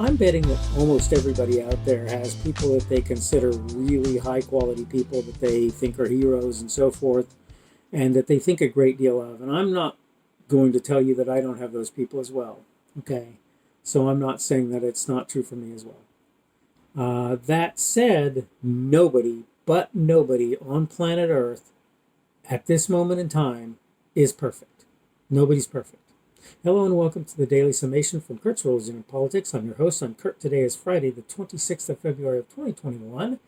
I'm betting that almost everybody out there has people that they consider really high quality people that they think are heroes and so forth, and that they think a great deal of. And I'm not going to tell you that I don't have those people as well. Okay. So I'm not saying that it's not true for me as well. That said, nobody, but nobody on planet Earth at this moment in time is perfect. Nobody's perfect. Hello and welcome to the Daily Summation from Kurt's Rules in Politics. I'm your host. I'm Kurt. Today is Friday, the 26th of February of 2021.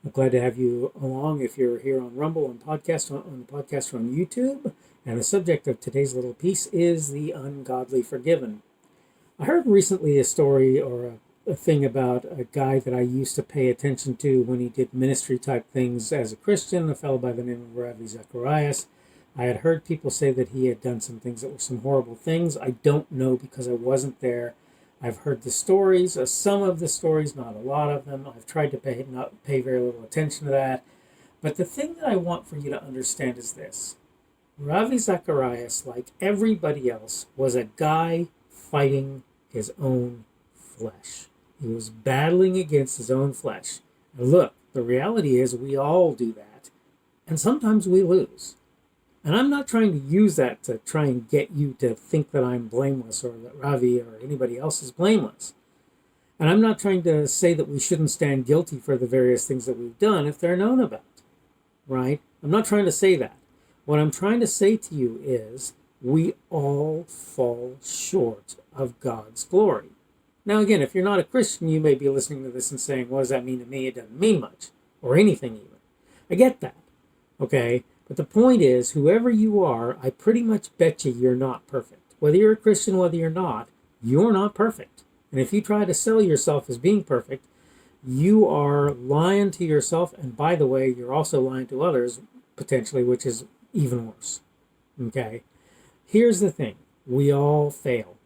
I'm glad to have you along if you're here on Rumble and podcast on the podcast on YouTube. And the subject of today's little piece is the ungodly forgiven. I heard recently a story or a thing about a guy that I used to pay attention to when he did ministry type things as a Christian, a fellow by the name of Ravi Zacharias. I had heard people say that he had done some things that were some horrible things. I don't know because I wasn't there. I've heard the stories, some of the stories, not a lot of them. I've tried to not pay very little attention to that. But the thing that I want for you to understand is this. Ravi Zacharias, like everybody else, was a guy fighting his own flesh. He was battling against his own flesh. And look, the reality is we all do that. And sometimes we lose. And I'm not trying to use that to try and get you to think that I'm blameless or that Ravi or anybody else is blameless. And I'm not trying to say that we shouldn't stand guilty for the various things that we've done if they're known about, right? I'm not trying to say that. What I'm trying to say to you is we all fall short of God's glory. Now, again, if you're not a Christian, you may be listening to this and saying, what does that mean to me? It doesn't mean much, or anything even. I get that, okay? But the point is, whoever you are, I pretty much bet you're not perfect. Whether you're a Christian, whether you're not perfect. And if you try to sell yourself as being perfect, you are lying to yourself. And by the way, you're also lying to others, potentially, which is even worse. Okay? Here's the thing. We all fail.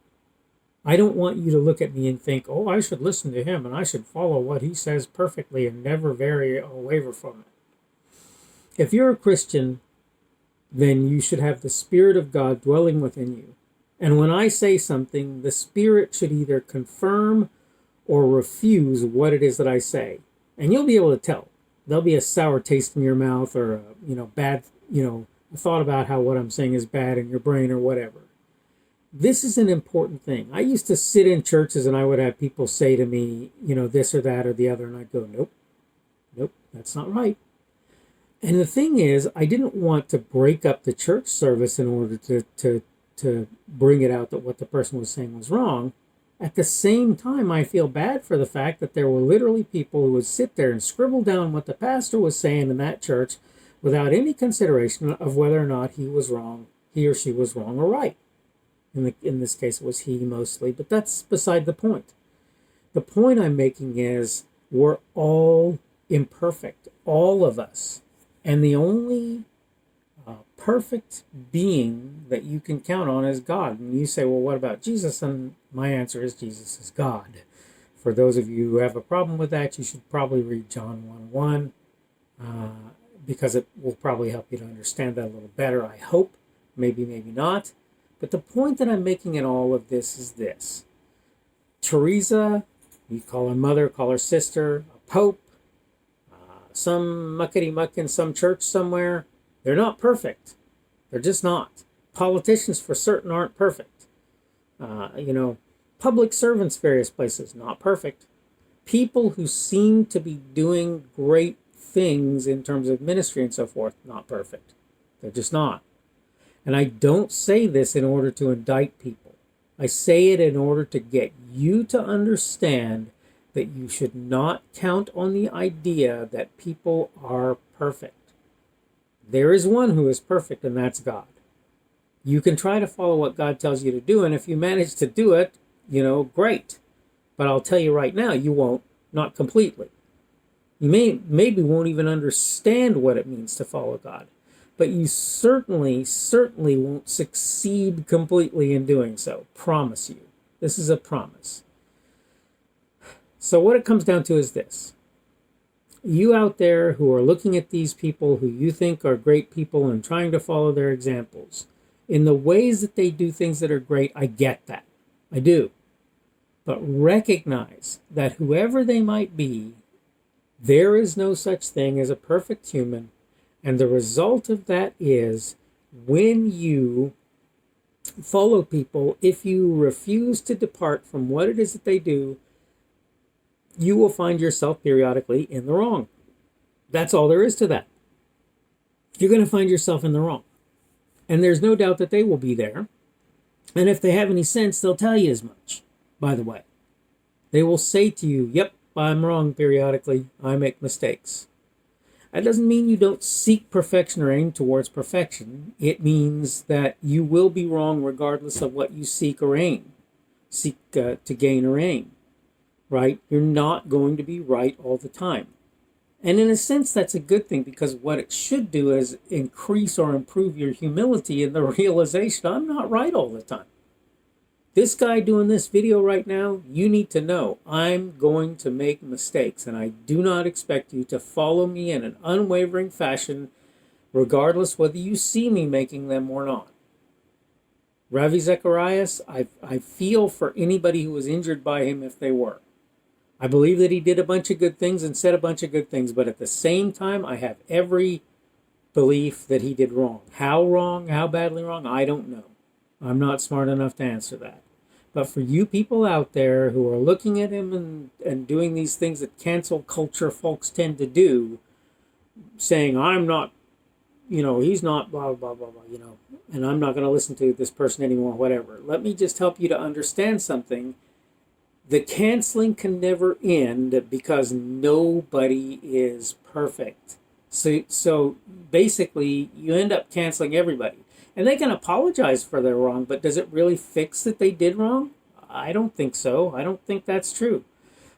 I don't want you to look at me and think, oh, I should listen to him and I should follow what he says perfectly and never vary or waver from it. If you're a Christian, then you should have the Spirit of God dwelling within you. And when I say something, the Spirit should either confirm or refuse what it is that I say. And you'll be able to tell. There'll be a sour taste in your mouth or a thought about how what I'm saying is bad in your brain or whatever. This is an important thing. I used to sit in churches and I would have people say to me, this or that or the other, and I'd go, nope, that's not right. And the thing is, I didn't want to break up the church service in order to bring it out that what the person was saying was wrong. At the same time, I feel bad for the fact that there were literally people who would sit there and scribble down what the pastor was saying in that church without any consideration of whether or not he was wrong, he or she was wrong or right. In this case, it was he mostly, but that's beside the point. The point I'm making is we're all imperfect, all of us. And the only perfect being that you can count on is God. And you say, well, what about Jesus? And my answer is Jesus is God. For those of you who have a problem with that, you should probably read John 1:1 because it will probably help you to understand that a little better, I hope. Maybe not. But the point that I'm making in all of this is this. Teresa, you call her mother, call her sister, a pope, some muckety-muck in some church somewhere, they're not perfect. They're just not. Politicians for certain aren't perfect. Public servants, various places, not perfect. People who seem to be doing great things in terms of ministry and so forth, not perfect. They're just not. And I don't say this in order to indict people. I say it in order to get you to understand that you should not count on the idea that people are perfect. There is one who is perfect, and that's God. You can try to follow what God tells you to do, and if you manage to do it, great. But I'll tell you right now, you won't, not completely. You maybe won't even understand what it means to follow God. But you certainly won't succeed completely in doing so. Promise you. This is a promise. So what it comes down to is this. You out there who are looking at these people who you think are great people and trying to follow their examples, in the ways that they do things that are great, I get that. I do. But recognize that whoever they might be, there is no such thing as a perfect human. And the result of that is when you follow people, if you refuse to depart from what it is that they do, you will find yourself periodically in the wrong. That's all there is to that. You're going to find yourself in the wrong. And there's no doubt that they will be there. And if they have any sense, they'll tell you as much, by the way. They will say to you, yep, I'm wrong periodically. I make mistakes. That doesn't mean you don't seek perfection or aim towards perfection. It means that you will be wrong regardless of what you seek or aim. Seek to gain or aim, right? You're not going to be right all the time. And in a sense, that's a good thing, because what it should do is increase or improve your humility in the realization, I'm not right all the time. This guy doing this video right now, you need to know I'm going to make mistakes, and I do not expect you to follow me in an unwavering fashion, regardless whether you see me making them or not. Ravi Zacharias, I feel for anybody who was injured by him if they were. I believe that he did a bunch of good things and said a bunch of good things, but at the same time, I have every belief that he did wrong. How badly wrong, I don't know. I'm not smart enough to answer that. But for you people out there who are looking at him and doing these things that cancel culture folks tend to do, saying, I'm not, he's not, blah, blah, blah, blah, and I'm not going to listen to this person anymore, whatever. Let me just help you to understand something. The canceling can never end because nobody is perfect. So basically, you end up canceling everybody. And they can apologize for their wrong, but does it really fix that they did wrong? I don't think so. I don't think that's true.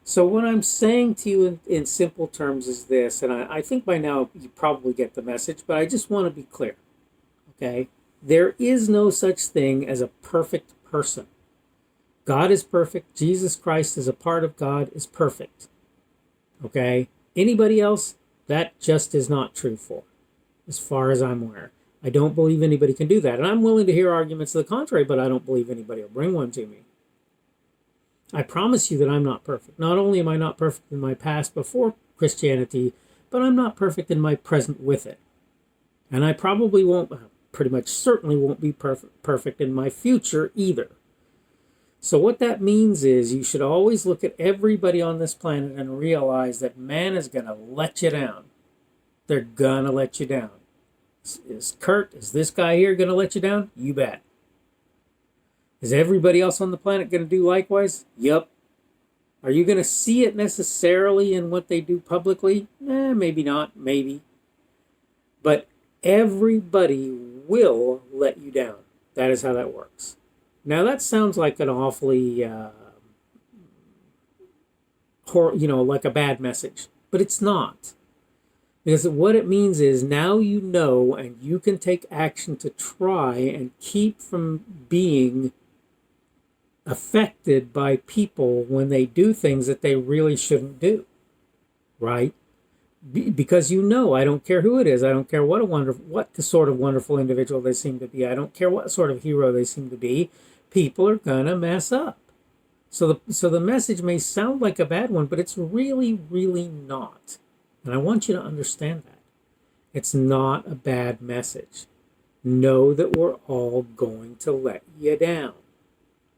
So what I'm saying to you in simple terms is this, and I think by now you probably get the message, but I just want to be clear, okay? There is no such thing as a perfect person. God is perfect. Jesus Christ is a part of God, is perfect. Okay? Anybody else, that just is not true for, as far as I'm aware. I don't believe anybody can do that. And I'm willing to hear arguments to the contrary, but I don't believe anybody will bring one to me. I promise you that I'm not perfect. Not only am I not perfect in my past before Christianity, but I'm not perfect in my present with it. And I probably won't, pretty much certainly won't be perfect in my future either. So what that means is you should always look at everybody on this planet and realize that man is going to let you down. They're going to let you down. Is this guy here going to let you down? You bet. Is everybody else on the planet going to do likewise? Yup. Are you going to see it necessarily in what they do publicly? Maybe not, maybe. But everybody will let you down. That is how that works. Now that sounds like an awfully, like a bad message, but it's not. Because what it means is now you know, and you can take action to try and keep from being affected by people when they do things that they really shouldn't do, right? Because I don't care who it is. I don't care what the sort of wonderful individual they seem to be. I don't care what sort of hero they seem to be. People are gonna mess up. So the message may sound like a bad one, but it's really, really not. And I want you to understand that. It's not a bad message. Know that we're all going to let you down.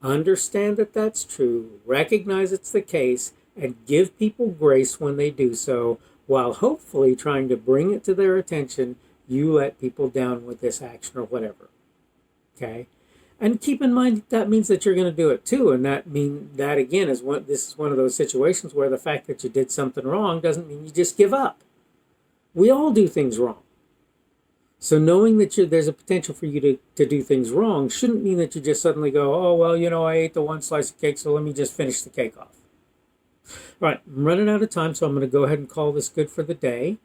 Understand that that's true. Recognize it's the case, and give people grace when they do so, while hopefully trying to bring it to their attention. You let people down with this action or whatever. Okay? And keep in mind that means that you're going to do it too, and that again is this is one of those situations where the fact that you did something wrong doesn't mean you just give up. We all do things wrong. So knowing that there's a potential for you to do things wrong shouldn't mean that you just suddenly go, oh, well, I ate the one slice of cake, so let me just finish the cake off. All right, I'm running out of time, so I'm going to go ahead and call this good for the day.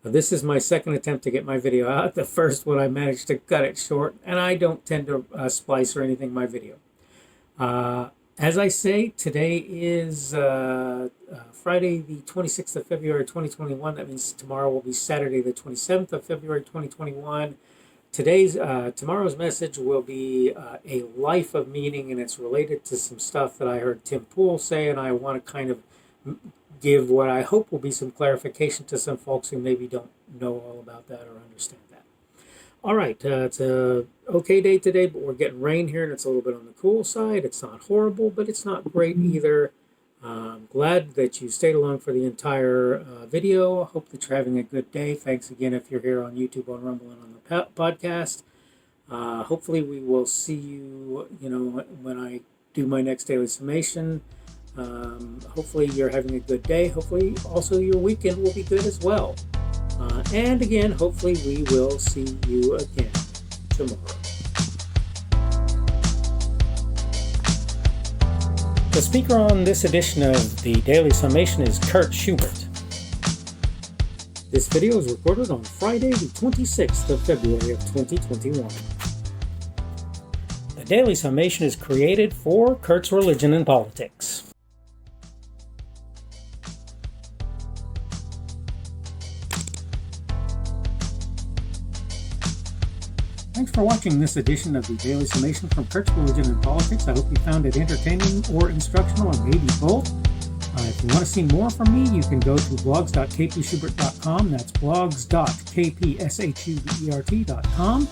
This is my second attempt to get my video out. The first one I managed to cut it short, and I don't tend to splice or anything in my video. As I say, today is Friday the 26th of February 2021. That means tomorrow will be Saturday the 27th of February 2021. Tomorrow's message will be a life of meaning, and it's related to some stuff that I heard Tim Pool say, and I want to kind of give what I hope will be some clarification to some folks who maybe don't know all about that or understand that. All right, it's a okay day today, but we're getting rain here, and it's a little bit on the cool side. It's not horrible, but it's not great either. I'm glad that you stayed along for the entire video. I hope that you're having a good day. Thanks again if you're here on YouTube, on Rumble, and on the podcast. Hopefully we will see you, when I do my next daily summation. Hopefully you're having a good day. Hopefully also your weekend will be good as well. And again, hopefully we will see you again tomorrow. The speaker on this edition of the Daily Summation is Kurt Schubert. This video is recorded on Friday, the 26th of February of 2021. The Daily Summation is created for Kurt's Religion and Politics. Thanks for watching this edition of the Daily Summation from Kurt's Religion and Politics. I hope you found it entertaining or instructional, or maybe both. If you want to see more from me, you can go to blogs.kpschubert.com. That's blogs.kpschubert.com.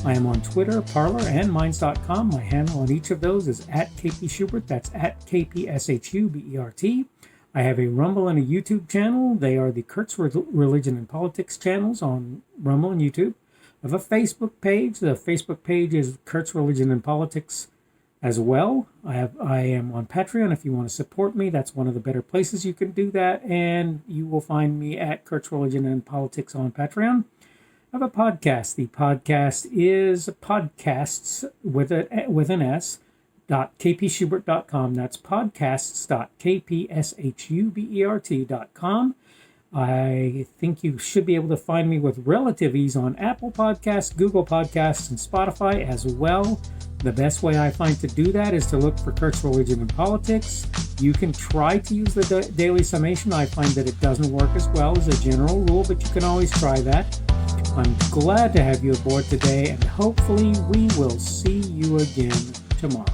I am on Twitter, Parler, and Minds.com. My handle on each of those is @kpschubert. That's @kpschubert. I have a Rumble and a YouTube channel. They are the Kurt's Religion and Politics channels on Rumble and YouTube. I have a Facebook page. The Facebook page is Kurt's Religion and Politics as well. I am on Patreon. If you want to support me, that's one of the better places you can do that. And you will find me at Kurt's Religion and Politics on Patreon. I have a podcast. The podcast is podcasts with an S, .kpschubert.com. That's podcasts.kpschubert.com. I think you should be able to find me with relative ease on Apple Podcasts, Google Podcasts, and Spotify as well. The best way I find to do that is to look for Kurt's Religion and Politics. You can try to use the Daily Summation. I find that it doesn't work as well as a general rule, but you can always try that. I'm glad to have you aboard today, and hopefully we will see you again tomorrow.